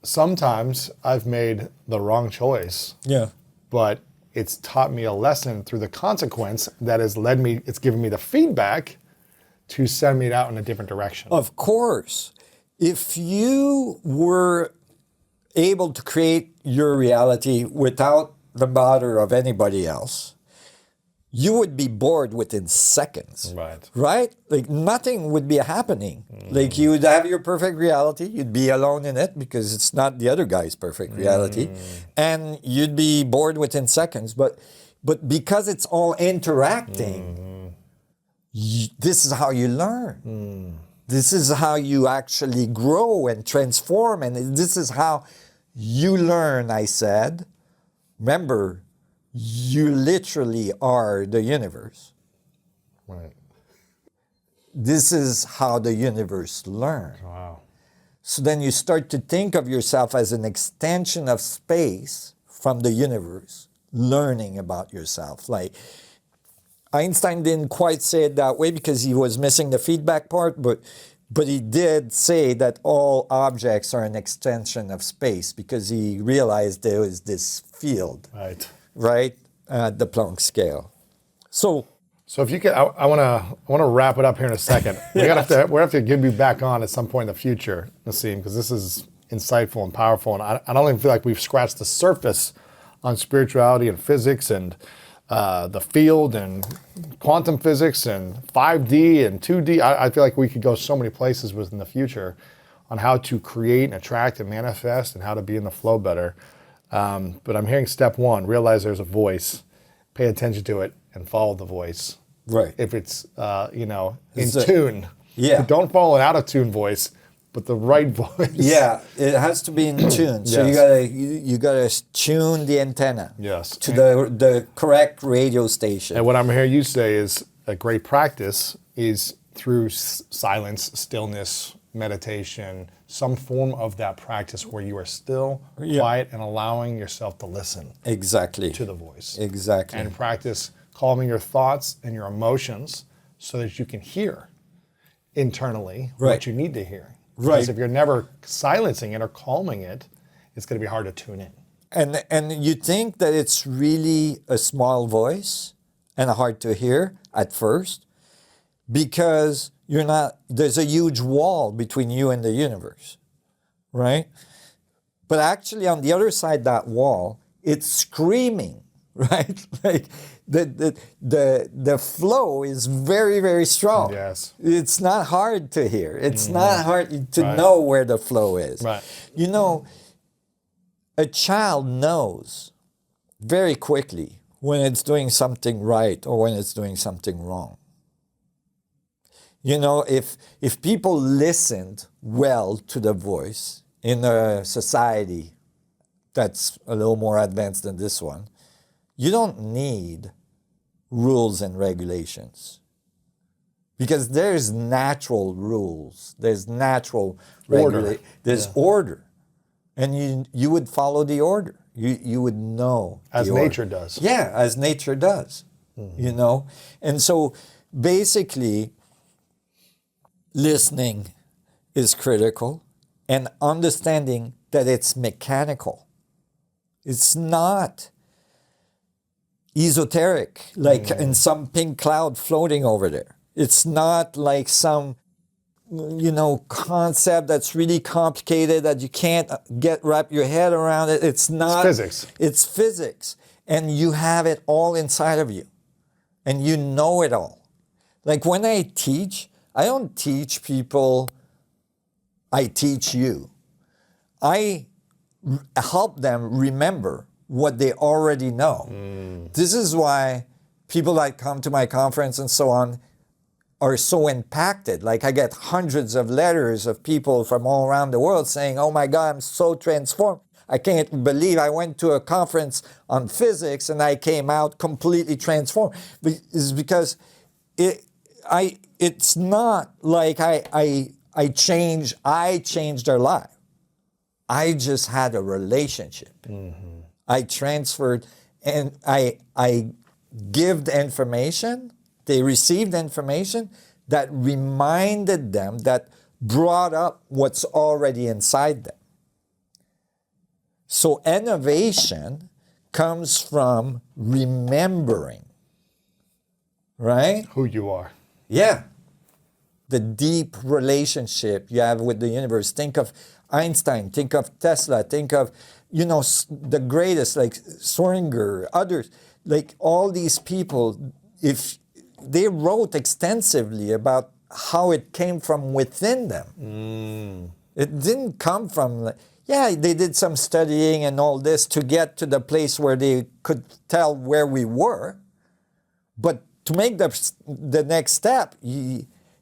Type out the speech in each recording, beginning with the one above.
sometimes I've made the wrong choice, Yeah. but it's taught me a lesson through the consequence that has led me, it's given me the feedback to send me out in a different direction. Of course. If you were able to create your reality without the bother of anybody else, you would be bored within seconds. Right. Right? Like nothing would be happening. Like you would have your perfect reality, you'd be alone in it because it's not the other guy's perfect reality, and you'd be bored within seconds. But because it's all interacting, this is how you learn. This is how you actually grow and transform, and this is how you learn, I said. Remember, you literally are the universe. Right. This is how the universe learns. Wow. So then you start to think of yourself as an extension of space from the universe, learning about yourself. Like Einstein didn't quite say it that way because he was missing the feedback part, but he did say that all objects are an extension of space because he realized there was this field. Right. The Planck scale. So if you could, I want to wrap it up here in a second. We have to get you back on at some point in the future, Nassim, because this is insightful and powerful, and I don't even feel like we've scratched the surface on spirituality and physics and the field and quantum physics and 5D and 2D. I feel like we could go so many places within the future on how to create and attract and manifest and how to be in the flow better. But I'm hearing step one, realize there's a voice, pay attention to it, and follow the voice. Right. If it's, in tune. Yeah. Don't follow an out-of-tune voice, but the right voice. Yeah, it has to be in tune. So Yes. you gotta tune the antenna. Yes. To the correct radio station. And what I'm hearing you say is a great practice is through silence, stillness, meditation, some form of that practice where you are still quiet and allowing yourself to listen. Exactly. To the voice. Exactly. And practice calming your thoughts and your emotions so that you can hear internally what you need to hear. Because if you're never silencing it or calming it, it's going to be hard to tune in. And you think that it's really a small voice and hard to hear at first because there's a huge wall between you and the universe, right? But actually on the other side of that wall, it's screaming, right? Like the flow is very, very strong. Yes. It's not hard to hear. It's not hard to know where the flow is. Right. You know, a child knows very quickly when it's doing something right or when it's doing something wrong. You know, if people listened well to the voice in a society that's a little more advanced than this one, you don't need rules and regulations. Because there's natural rules, there's natural order. There's order. And you would follow the order. You would know. As nature does. Yeah, as nature does. You know? And so basically, listening is critical and understanding that it's mechanical. It's not esoteric, like in some pink cloud floating over there. It's not like some, concept that's really complicated that you can't wrap your head around it. It's not. It's physics. It's physics. And you have it all inside of you. And you know it all. Like when I teach, I don't teach people, I teach you. I help them remember what they already know. This is why people that come to my conference and so on are so impacted. Like I get hundreds of letters of people from all around the world saying, oh my God, I'm so transformed. I can't believe I went to a conference on physics and I came out completely transformed. It's because it's not like I changed their life. I just had a relationship. I transferred and I give the information. They received information that reminded them, that brought up what's already inside them. So innovation comes from remembering, right? Who you are. Yeah. The deep relationship you have with the universe. Think of Einstein, think of Tesla, think of, the greatest, like Schrödinger, others, like all these people, if they wrote extensively about how it came from within them. It didn't come from, they did some studying and all this to get to the place where they could tell where we were. But to make the next step,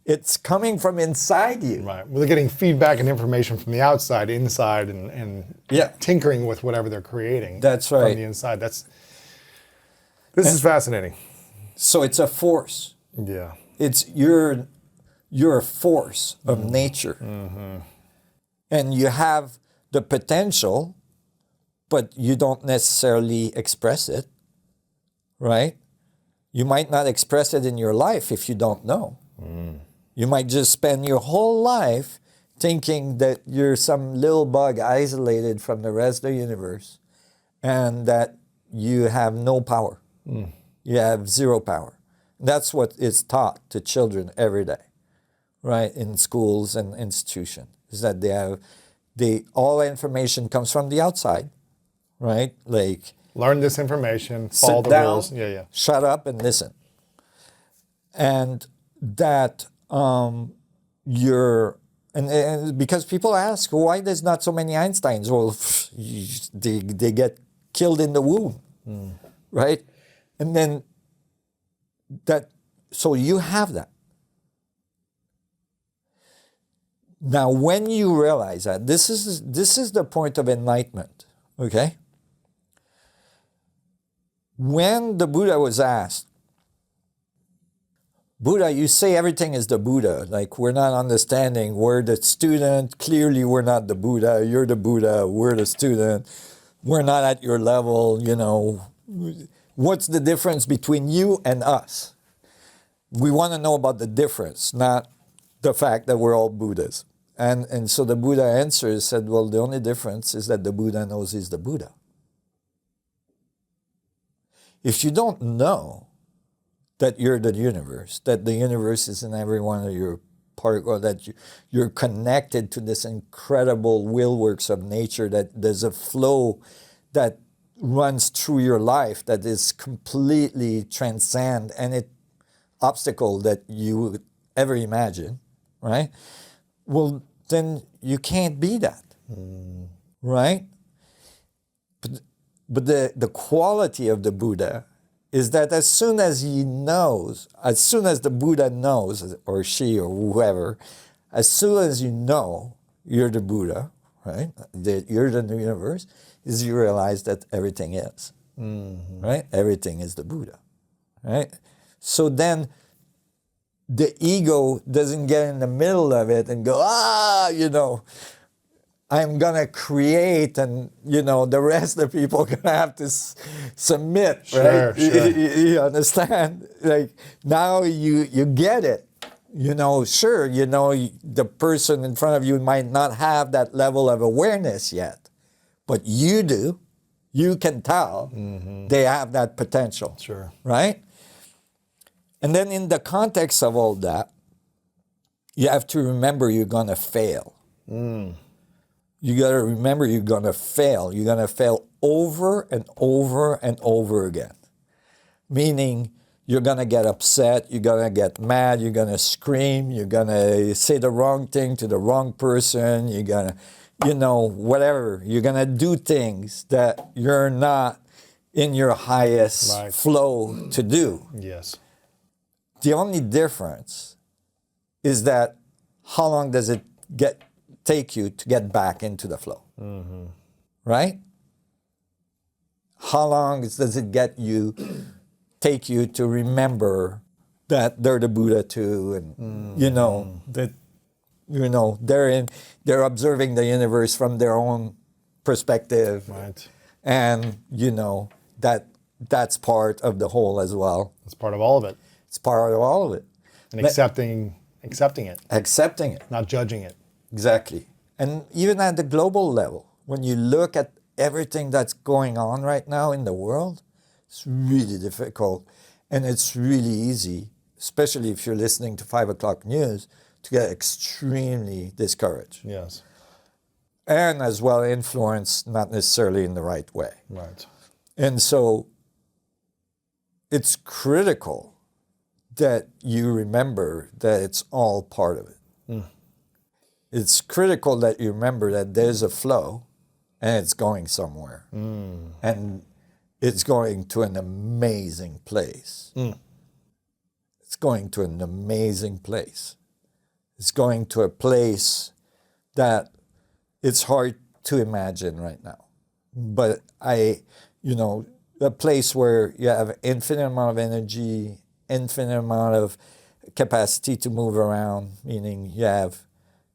it's coming from inside you. Right. Well, they're getting feedback and information from the outside, inside, and tinkering with whatever they're creating. That's right. From the inside. This is fascinating. So it's a force. Yeah. It's you're a force of nature. And you have the potential, but you don't necessarily express it, right? You might not express it in your life if you don't know. You might just spend your whole life thinking that you're some little bug isolated from the rest of the universe and that you have no power. You have zero power. That's what is taught to children every day, right, in schools and institutions, is that all information comes from the outside, right? Like, learn this information, follow the rules. Yeah. Shut up and listen. And that and because people ask, why there's not so many Einsteins? Well, they get killed in the womb, right? And then so you have that. Now, when you realize that, this is the point of enlightenment, okay? When the Buddha was asked, Buddha, you say everything is the Buddha, like we're not understanding, we're the student, clearly we're not the Buddha, you're the Buddha, we're the student, we're not at your level, what's the difference between you and us? We want to know about the difference, not the fact that we're all Buddhas. And so the Buddha answers, said, well, the only difference is that the Buddha knows he's the Buddha. If you don't know that you're the universe, that the universe is in every one of your part, or that you're connected to this incredible will works of nature, that there's a flow that runs through your life that is completely transcend any obstacle that you would ever imagine, right? Well, then you can't be that, right? But the quality of the Buddha is that as soon as the Buddha knows, or she or whoever, as soon as you know you're the Buddha, right, that you're the universe, is you realize that everything is, right? Everything is the Buddha, right? So then the ego doesn't get in the middle of it and go, I'm going to create, and, the rest of the people are going to have to submit, right? Sure. You understand? Like, now you get it. The person in front of you might not have that level of awareness yet, but you do. You can tell they have that potential. Sure. Right? And then in the context of all that, you have to remember you're going to fail. You got to remember you're going to fail. You're going to fail over and over and over again. Meaning you're going to get upset, you're going to get mad, you're going to scream, you're going to say the wrong thing to the wrong person, you're going to, whatever. You're going to do things that you're not in your highest flow to do. Yes. The only difference is that how long does it take you to get back into the flow, right? How long does it take you to remember that they're the Buddha too, and they're observing the universe from their own perspective, right? And that's part of the whole as well. It's part of all of it. It's part of all of it, and accepting it, accepting it, not judging it. Exactly. And even at the global level, when you look at everything that's going on right now in the world, it's really difficult. And it's really easy, especially if you're listening to 5 o'clock news, to get extremely discouraged. Yes. And as well influenced, not necessarily in the right way. Right. And so it's critical that you remember that it's all part of it. It's critical that you remember that there's a flow and it's going somewhere. And it's going to an amazing place. It's going to an amazing place. It's going to a place that it's hard to imagine right now. But a place where you have infinite amount of energy, infinite amount of capacity to move around, meaning you have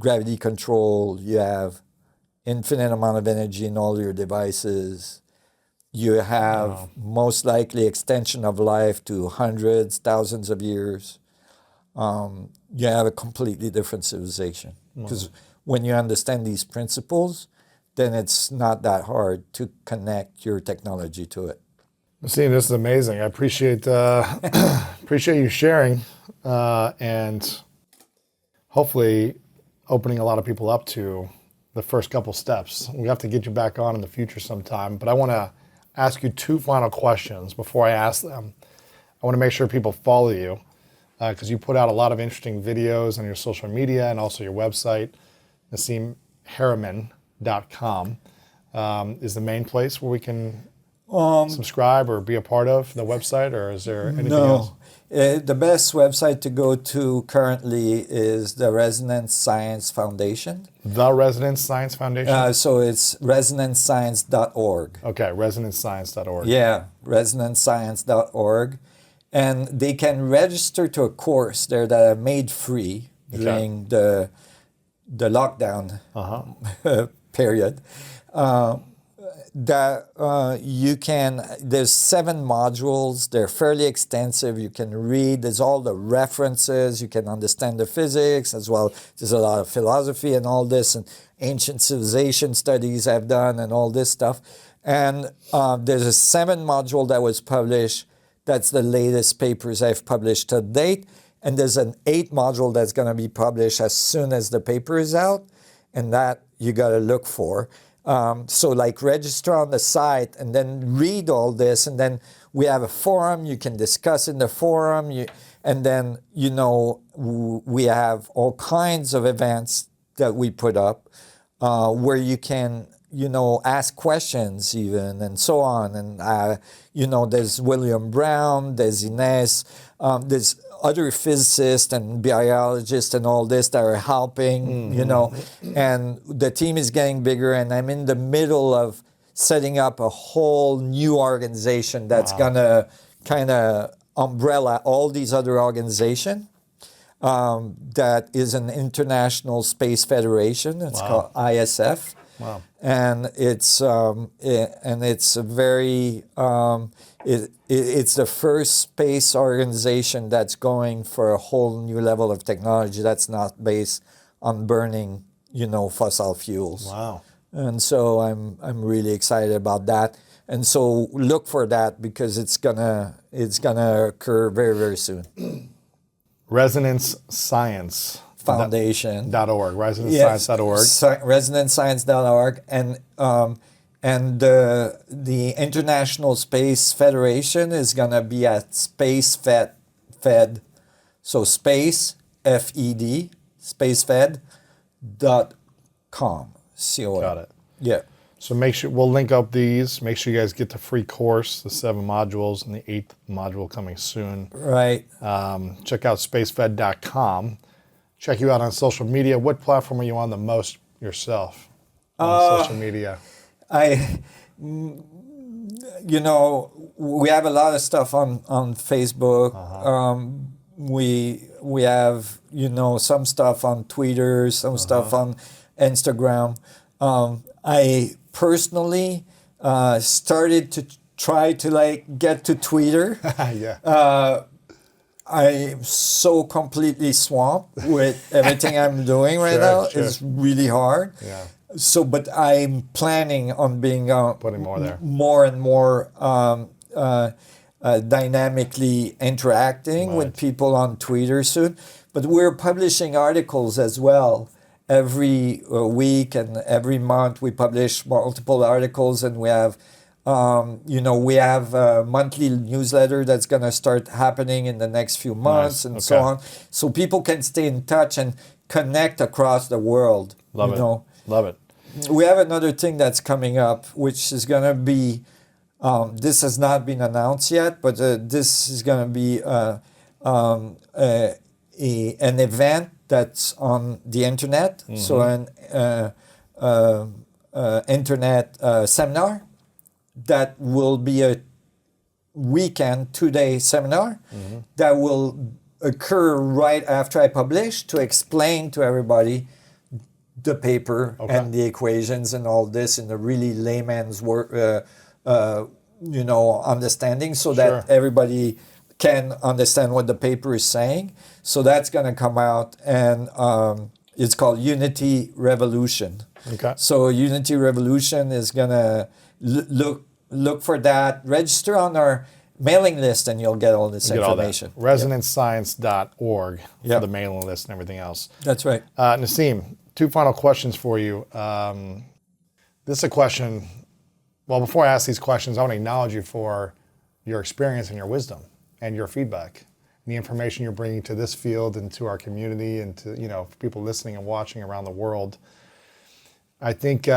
gravity control, you have infinite amount of energy in all your devices, you have most likely extension of life to hundreds, thousands of years. You have a completely different civilization. Because when you understand these principles, then it's not that hard to connect your technology to it. Nassim, this is amazing. I appreciate appreciate you sharing and hopefully opening a lot of people up to the first couple steps. We have to get you back on in the future sometime, but I want to ask you 2 final questions before I ask them. I want to make sure people follow you because you put out a lot of interesting videos on your social media and also your website. NassimHaramein.com is the main place where we can subscribe or be a part of the website, or is there anything else? The best website to go to currently is the Resonance Science Foundation. The Resonance Science Foundation? So it's resonancescience.org. Okay, resonancescience.org. Yeah, resonancescience.org. And they can register to a course there that I made free during the lockdown period. There's 7 modules. They're fairly extensive. You can read. There's all the references. You can understand the physics as well. There's a lot of philosophy and all this, and ancient civilization studies I've done and all this stuff. And there's a 7 module that was published. That's the latest papers I've published to date. And there's an 8 module that's going to be published as soon as the paper is out. And that you got to look for. So like register on the site and then read all this, and then we have a forum. You can discuss in the forum, and then we have all kinds of events that we put up where you can ask questions even and so on. And there's William Brown, there's Ines, there's other physicists and biologists and all this that are helping, and the team is getting bigger, and I'm in the middle of setting up a whole new organization that's gonna kind of umbrella all these other organizations. That is an International Space Federation. It's called ISF. Wow. And it's a very it's the first space organization that's going for a whole new level of technology that's not based on burning, fossil fuels. Wow. And so I'm really excited about that. And so look for that because it's gonna occur very, very soon. Resonance Science Foundation. .org, resonancescience.org. Resonancescience.org, and the International Space Federation is gonna be at Space Fed, so Space FED, spacefed.com. Got it. Yeah. So make sure we'll link up these. Make sure you guys get the free course, the 7 modules, and the 8th module coming soon. Right. Check out spacefed.com. Check you out on social media. What platform are you on the most yourself on social media? We have a lot of stuff on Facebook. We have some stuff on Twitter, some stuff on Instagram. I personally started to try to get to Twitter. Yeah. I'm so completely swamped with everything I'm doing right now. Sure. It's really hard. Yeah. But I'm planning on being Putting more there. more and more dynamically interacting with Right. people on Twitter soon. But we're publishing articles as well every week and every month. We publish multiple articles, and we have. We have a monthly newsletter that's going to start happening in the next few months, Nice. and Okay. so on. So people can stay in touch and connect across the world. Love you it. know. Love it. We have another thing that's coming up, which is going to be, this has not been announced yet, but this is going to be an event that's on the internet. So an internet seminar that will be a weekend, 2-day seminar that will occur right after I publish to explain to everybody the paper and the equations and all this in a really layman's understanding, so that everybody can understand what the paper is saying. So that's going to come out, and it's called Unity Revolution. Okay. So Unity Revolution is going to look for that. Register on our mailing list, and you'll get all this information. ResonanceScience.org for Yep. the mailing list and everything else. That's right. Nassim, 2 final questions for you. This is a question. Well, before I ask these questions, I want to acknowledge you for your experience and your wisdom and your feedback, and the information you're bringing to this field and to our community and to for people listening and watching around the world. I think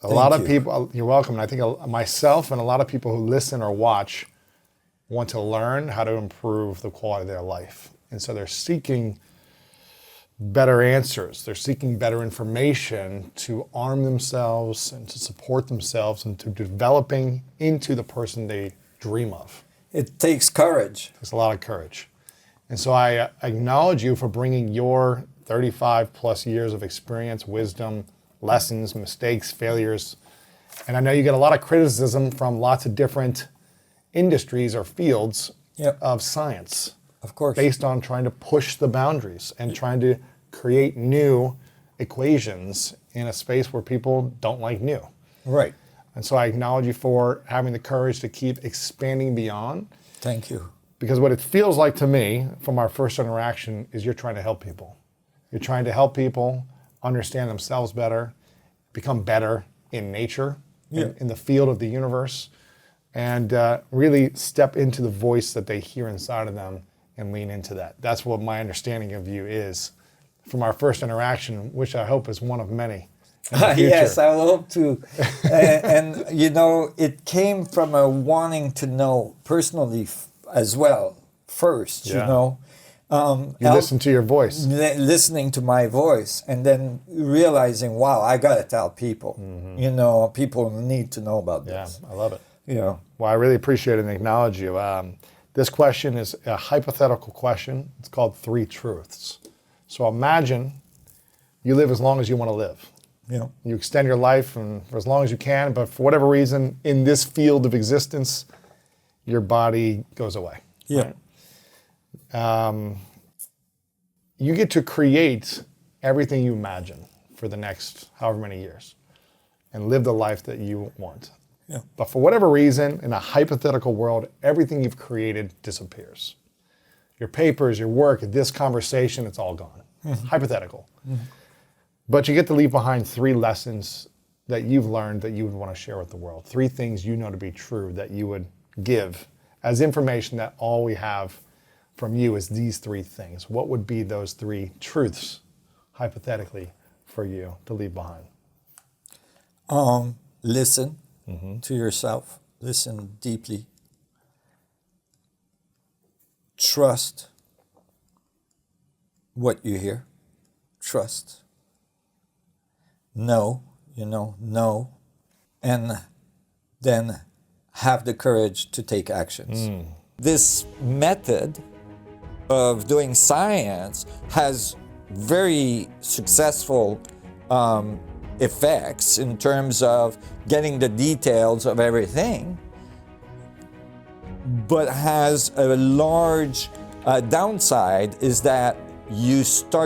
a lot of people, you're welcome. And I think myself and a lot of people who listen or watch want to learn how to improve the quality of their life. And so they're seeking better answers. They're seeking better information to arm themselves and to support themselves and to developing into the person they dream of. It takes courage. It takes a lot of courage. And so I acknowledge you for bringing your 35 plus years of experience, wisdom, lessons, mistakes, failures. And I know you get a lot of criticism from lots of different industries or fields of science. Of course. Based on trying to push the boundaries and trying to create new equations in a space where people don't like new. Right. And so I acknowledge you for having the courage to keep expanding beyond. Thank you. Because what it feels like to me from our first interaction is you're trying to help people. You're trying to help people understand themselves better, become better in nature, in the field of the universe, and really step into the voice that they hear inside of them and lean into that. That's what my understanding of you is from our first interaction, which I hope is one of many in the future. Yes, I hope to. And it came from a wanting to know personally as well, first, You listen to your voice. Listening to my voice, and then realizing, wow, I got to tell people. People need to know about this. Yeah, I love it. Well, I really appreciate it and acknowledge you. This question is a hypothetical question. It's called 3 truths. So imagine you live as long as you want to live. You extend your life for as long as you can, but for whatever reason, in this field of existence, your body goes away. Yeah. Right? You get to create everything you imagine for the next however many years and live the life that you want. Yeah. But for whatever reason, in a hypothetical world, everything you've created disappears. Your papers, your work, this conversation, it's all gone. Hypothetical. But you get to leave behind 3 lessons that you've learned that you would want to share with the world. 3 things you know to be true that you would give as information that all we have from you is these 3 things. What would be those 3 truths, hypothetically, for you to leave behind? Listen to yourself. Listen deeply. Trust what you hear. Trust. Know, know. And then have the courage to take actions. This method of doing science has very successful effects in terms of getting the details of everything, but has a large downside is that you start